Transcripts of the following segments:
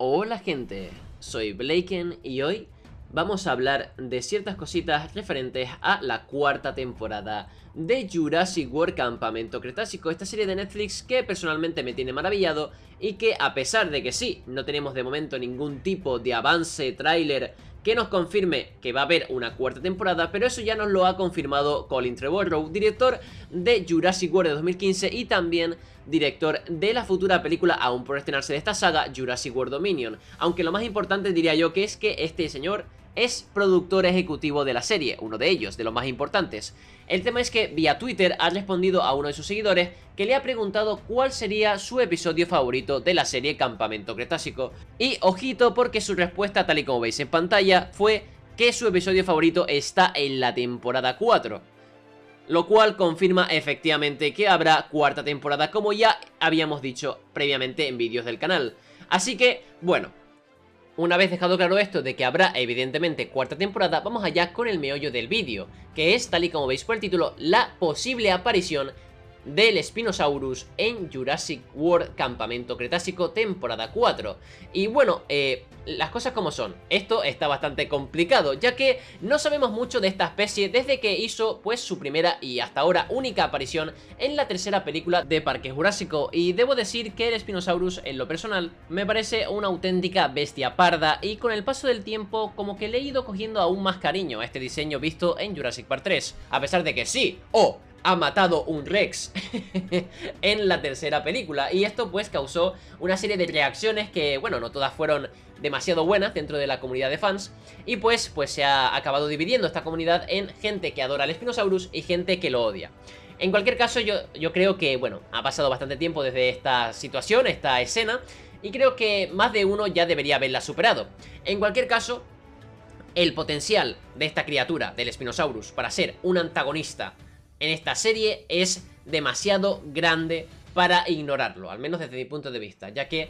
Hola gente, soy Blaken y hoy vamos a hablar de ciertas cositas referentes a la cuarta temporada de Jurassic World Campamento Cretácico, esta serie de Netflix que personalmente me tiene maravillado y que, a pesar de que sí, no tenemos de momento ningún tipo de avance, tráiler que nos confirme que va a haber una cuarta temporada, pero eso ya nos lo ha confirmado Colin Trevorrow, director de Jurassic World de 2015 y también director de la futura película aún por estrenarse de esta saga, Jurassic World Dominion. Aunque lo más importante diría yo que es que este señor es productor ejecutivo de la serie, uno de ellos, de los más importantes. El tema es que vía Twitter ha respondido a uno de sus seguidores que le ha preguntado cuál sería su episodio favorito de la serie Campamento Cretácico. Y ojito, porque su respuesta, tal y como veis en pantalla, fue que su episodio favorito está en la temporada 4. Lo cual confirma efectivamente que habrá cuarta temporada, como ya habíamos dicho previamente en vídeos del canal. Así que, bueno, una vez dejado claro esto de que habrá evidentemente cuarta temporada, vamos allá con el meollo del vídeo, que es, tal y como veis por el título, la posible aparición del Spinosaurus en Jurassic World Campamento Cretácico temporada 4. Y bueno, las cosas como son, esto está bastante complicado, ya que no sabemos mucho de esta especie desde que hizo pues su primera y hasta ahora única aparición en la tercera película de Parque Jurásico. Y debo decir que el Spinosaurus, en lo personal, me parece una auténtica bestia parda, y con el paso del tiempo como que le he ido cogiendo aún más cariño a este diseño visto en Jurassic Park 3, a pesar de que sí, ha matado un Rex en la tercera película, y esto pues causó una serie de reacciones que, bueno, no todas fueron demasiado buenas dentro de la comunidad de fans, y pues se ha acabado dividiendo esta comunidad en gente que adora al Spinosaurus y gente que lo odia. En cualquier caso, yo creo que, bueno, ha pasado bastante tiempo desde esta situación, esta escena, y creo que más de uno ya debería haberla superado. En cualquier caso, el potencial de esta criatura, del Spinosaurus, para ser un antagonista en esta serie es demasiado grande para ignorarlo, al menos desde mi punto de vista, ya que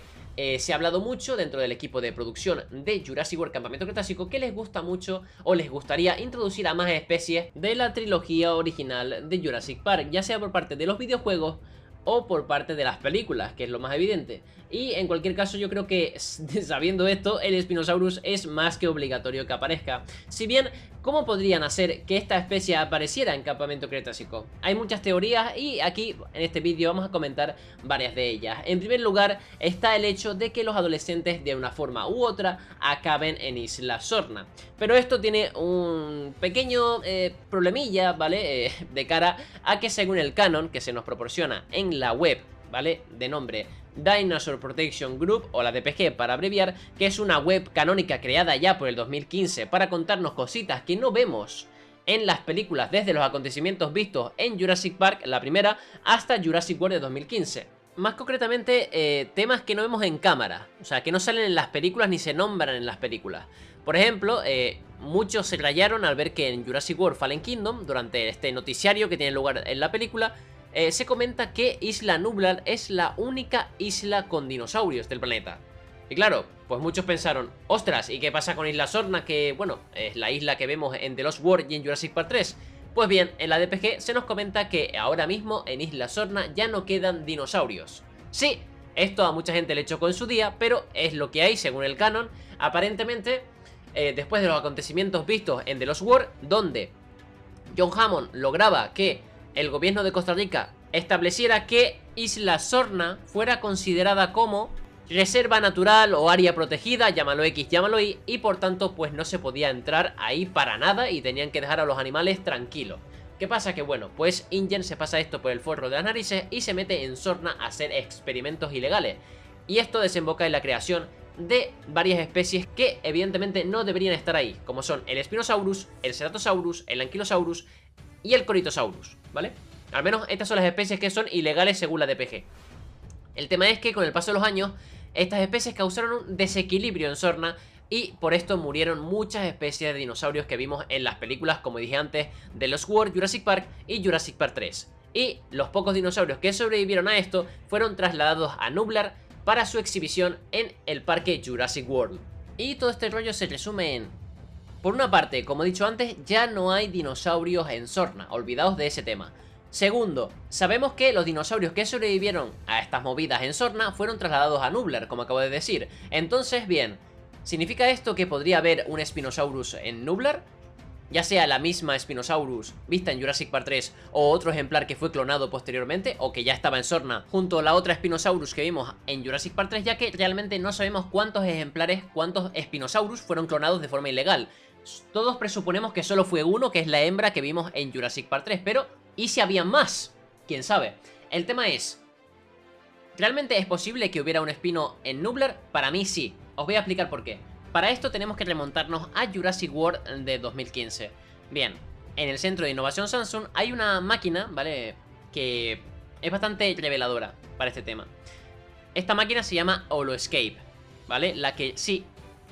se ha hablado mucho dentro del equipo de producción de Jurassic World Campamento Cretácico que les gusta mucho o les gustaría introducir a más especies de la trilogía original de Jurassic Park, ya sea por parte de los videojuegos o por parte de las películas, que es lo más evidente. Y en cualquier caso yo creo que, sabiendo esto, el Spinosaurus es más que obligatorio que aparezca. Si bien, ¿cómo podrían hacer que esta especie apareciera en Campamento Cretácico? Hay muchas teorías y aquí en este vídeo vamos a comentar varias de ellas. En primer lugar está el hecho de que los adolescentes de una forma u otra acaben en Isla Sorna. Pero esto tiene un pequeño problemilla, ¿vale? De cara a que, según el canon que se nos proporciona en la web, ¿vale?, de nombre Dinosaur Protection Group, o la DPG para abreviar, que es una web canónica creada ya por el 2015 para contarnos cositas que no vemos en las películas, desde los acontecimientos vistos en Jurassic Park, la primera, hasta Jurassic World de 2015. Más concretamente, temas que no vemos en cámara, o sea, que no salen en las películas ni se nombran en las películas. Por ejemplo, muchos se rayaron al ver que en Jurassic World Fallen Kingdom, durante este noticiario que tiene lugar en la película, se comenta que Isla Nublar es la única isla con dinosaurios del planeta. Y claro, pues muchos pensaron, ostras, ¿y qué pasa con Isla Sorna? Que, bueno, es la isla que vemos en The Lost World y en Jurassic Park 3. Pues bien, en la DPG se nos comenta que ahora mismo en Isla Sorna ya no quedan dinosaurios. Sí, esto a mucha gente le chocó en su día, pero es lo que hay según el canon. Aparentemente, después de los acontecimientos vistos en The Lost World, donde John Hammond lograba que el gobierno de Costa Rica estableciera que Isla Sorna fuera considerada como reserva natural o área protegida, llámalo X, llámalo Y, y por tanto pues no se podía entrar ahí para nada y tenían que dejar a los animales tranquilos. ¿Qué pasa? Que bueno, pues InGen se pasa esto por el forro de las narices y se mete en Sorna a hacer experimentos ilegales. Y esto desemboca en la creación de varias especies que evidentemente no deberían estar ahí, como son el Spinosaurus, el Ceratosaurus, el Ankylosaurus y el Corythosaurus, ¿vale? Al menos estas son las especies que son ilegales según la DPG. El tema es que con el paso de los años, estas especies causaron un desequilibrio en Sorna y por esto murieron muchas especies de dinosaurios que vimos en las películas, como dije antes, de Lost World, Jurassic Park y Jurassic Park 3. Y los pocos dinosaurios que sobrevivieron a esto fueron trasladados a Nublar para su exhibición en el parque Jurassic World. Y todo este rollo se resume en: por una parte, como he dicho antes, ya no hay dinosaurios en Sorna, olvidaos de ese tema. Segundo, sabemos que los dinosaurios que sobrevivieron a estas movidas en Sorna fueron trasladados a Nublar, como acabo de decir. Entonces, bien, ¿significa esto que podría haber un Spinosaurus en Nublar? Ya sea la misma Spinosaurus vista en Jurassic Park 3 o otro ejemplar que fue clonado posteriormente o que ya estaba en Sorna junto a la otra Spinosaurus que vimos en Jurassic Park 3, ya que realmente no sabemos cuántos ejemplares, cuántos Spinosaurus fueron clonados de forma ilegal. Todos presuponemos que solo fue uno, que es la hembra que vimos en Jurassic Park 3, pero ¿y si había más? ¿Quién sabe? El tema es, ¿realmente es posible que hubiera un Spino en Nublar? Para mí sí, os voy a explicar por qué. Para esto tenemos que remontarnos a Jurassic World de 2015. Bien, en el Centro de Innovación Samsung hay una máquina, ¿vale? Que es bastante reveladora para este tema. Esta máquina se llama Holoscape, ¿vale? La que sí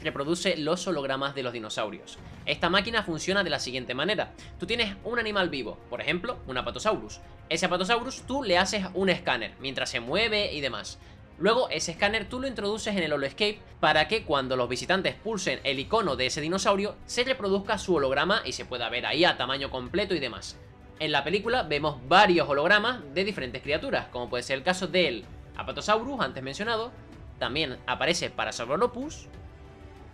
reproduce los hologramas de los dinosaurios. Esta máquina funciona de la siguiente manera. Tú tienes un animal vivo, por ejemplo, un Apatosaurus. Ese Apatosaurus tú le haces un escáner mientras se mueve y demás. Luego ese escáner tú lo introduces en el Holoscape para que cuando los visitantes pulsen el icono de ese dinosaurio se reproduzca su holograma y se pueda ver ahí a tamaño completo y demás. En la película vemos varios hologramas de diferentes criaturas, como puede ser el caso del Apatosaurus antes mencionado. También aparece Parasaurolophus,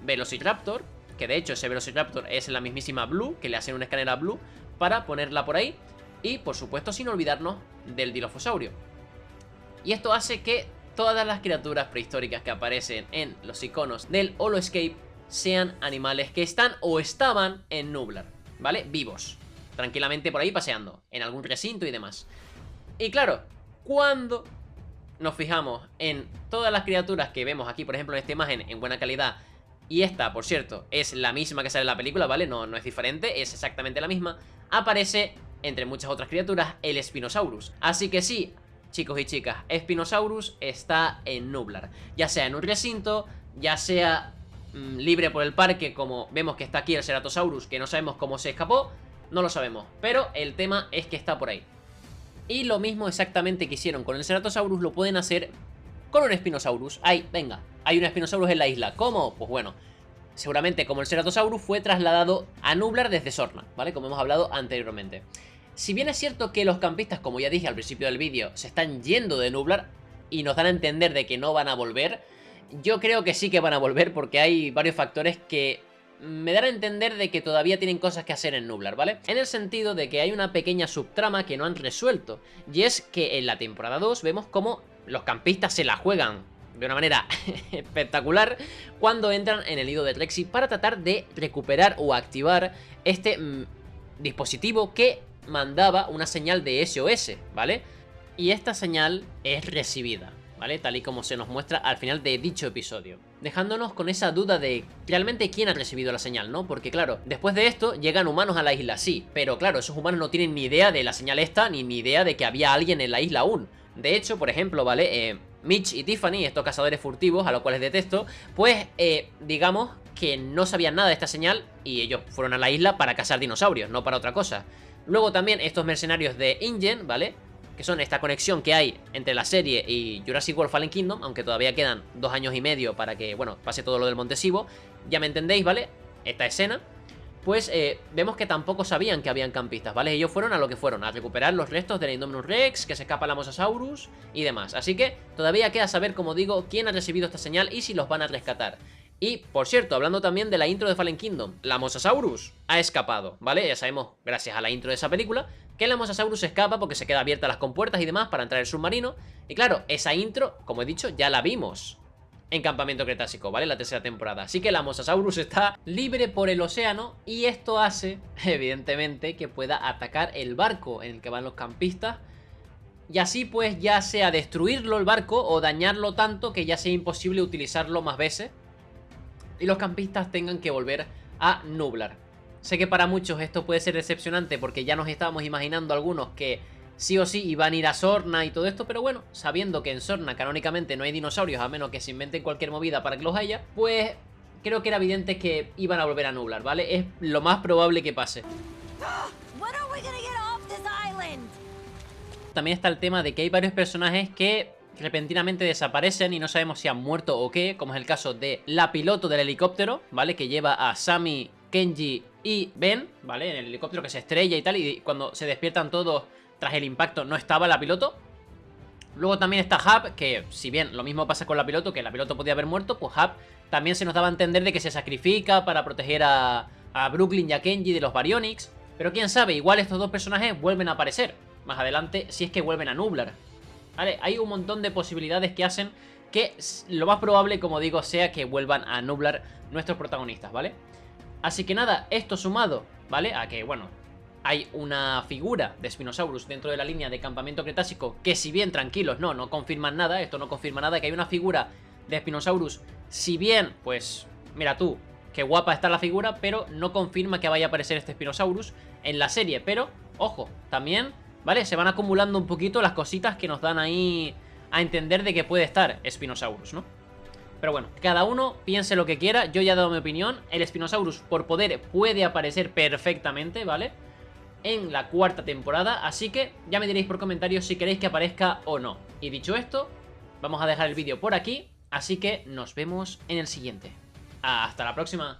Velociraptor, que de hecho ese Velociraptor es la mismísima Blue, que le hacen un escáner a Blue para ponerla por ahí. Y por supuesto sin olvidarnos del Dilophosaurus. Y esto hace que todas las criaturas prehistóricas que aparecen en los iconos del Holoscape sean animales que están o estaban en Nublar, ¿vale? Vivos, tranquilamente por ahí paseando, en algún recinto y demás. Y claro, cuando nos fijamos en todas las criaturas que vemos aquí, por ejemplo en esta imagen en buena calidad, y esta, por cierto, es la misma que sale en la película, ¿vale? No es diferente, es exactamente la misma. Aparece, entre muchas otras criaturas, el Spinosaurus. Así que sí, chicos y chicas, Spinosaurus está en Nublar. Ya sea en un recinto, ya sea libre por el parque, como vemos que está aquí el Ceratosaurus, que no sabemos cómo se escapó, no lo sabemos. Pero el tema es que está por ahí. Y lo mismo exactamente que hicieron con el Ceratosaurus lo pueden hacer con un Spinosaurus. Ahí, venga, hay un Spinosaurus en la isla. ¿Cómo? Pues bueno, seguramente como el Ceratosaurus fue trasladado a Nublar desde Sorna, ¿vale? Como hemos hablado anteriormente. Si bien es cierto que los campistas, como ya dije al principio del vídeo, se están yendo de Nublar y nos dan a entender de que no van a volver, yo creo que sí que van a volver porque hay varios factores que me dan a entender de que todavía tienen cosas que hacer en Nublar, ¿vale? En el sentido de que hay una pequeña subtrama que no han resuelto, y es que en la temporada 2 vemos cómo los campistas se la juegan de una manera espectacular cuando entran en el nido de Trexy para tratar de recuperar o activar este dispositivo que mandaba una señal de SOS, ¿vale? Y esta señal es recibida, ¿vale? Tal y como se nos muestra al final de dicho episodio, dejándonos con esa duda de realmente quién ha recibido la señal, ¿no? Porque claro, después de esto llegan humanos a la isla, sí, pero claro, esos humanos no tienen ni idea de la señal esta, ni idea de que había alguien en la isla aún. De hecho, por ejemplo, ¿vale? Mitch y Tiffany, estos cazadores furtivos a los cuales detesto, pues digamos que no sabían nada de esta señal y ellos fueron a la isla para cazar dinosaurios, no para otra cosa. Luego también estos mercenarios de InGen, ¿vale? Que son esta conexión que hay entre la serie y Jurassic World Fallen Kingdom, aunque todavía quedan 2 años y medio para que, bueno, pase todo lo del Monte Sibo. Ya me entendéis, ¿vale? Esta escena. Pues vemos que tampoco sabían que habían campistas, ¿vale? Ellos fueron a lo que fueron, a recuperar los restos de la Indominus Rex, que se escapa la Mosasaurus y demás. Así que todavía queda saber, como digo, quién ha recibido esta señal y si los van a rescatar. Y, por cierto, hablando también de la intro de Fallen Kingdom, la Mosasaurus ha escapado, ¿vale? Ya sabemos, gracias a la intro de esa película, que la Mosasaurus escapa porque se queda abierta las compuertas y demás para entrar el submarino. Y claro, esa intro, como he dicho, ya la vimos en Campamento Cretácico, ¿vale? La tercera temporada. Así que la Mosasaurus está libre por el océano y esto hace, evidentemente, que pueda atacar el barco en el que van los campistas. Y así pues ya sea destruirlo el barco o dañarlo tanto que ya sea imposible utilizarlo más veces y los campistas tengan que volver a Nublar. Sé que para muchos esto puede ser decepcionante porque ya nos estábamos imaginando algunos que sí o sí iban a ir a Sorna y todo esto, pero bueno, sabiendo que en Sorna canónicamente no hay dinosaurios a menos que se inventen cualquier movida para que los haya, pues creo que era evidente que iban a volver a Nublar, ¿vale? Es lo más probable que pase. También está el tema de que hay varios personajes que repentinamente desaparecen y no sabemos si han muerto o qué, como es el caso de la piloto del helicóptero, ¿vale? Que lleva a Sammy, Kenji y Ben, ¿vale? En el helicóptero que se estrella y tal, y cuando se despiertan todos tras el impacto no estaba la piloto. Luego también está Hub, que si bien lo mismo pasa con la piloto, que la piloto podía haber muerto, pues Hub también se nos daba a entender de que se sacrifica para proteger a Brooklyn y a Kenji de los Baryonyx. Pero quién sabe, igual estos dos personajes vuelven a aparecer más adelante si es que vuelven a Nublar. ¿Vale? Hay un montón de posibilidades que hacen que lo más probable, como digo, sea que vuelvan a Nublar nuestros protagonistas, ¿vale? Así que nada, esto sumado, ¿vale? A que, bueno, hay una figura de Spinosaurus dentro de la línea de Campamento Cretácico que, si bien, tranquilos, no confirman nada, esto no confirma nada, que hay una figura de Spinosaurus, si bien, pues, mira tú, qué guapa está la figura, pero no confirma que vaya a aparecer este Spinosaurus en la serie. Pero, ojo, también, ¿vale? Se van acumulando un poquito las cositas que nos dan ahí a entender de que puede estar Spinosaurus, ¿no? Pero bueno, cada uno piense lo que quiera. Yo ya he dado mi opinión. El Spinosaurus, por poder, puede aparecer perfectamente, ¿vale? En la cuarta temporada. Así que ya me diréis por comentarios si queréis que aparezca o no. Y dicho esto, vamos a dejar el vídeo por aquí. Así que nos vemos en el siguiente. Hasta la próxima.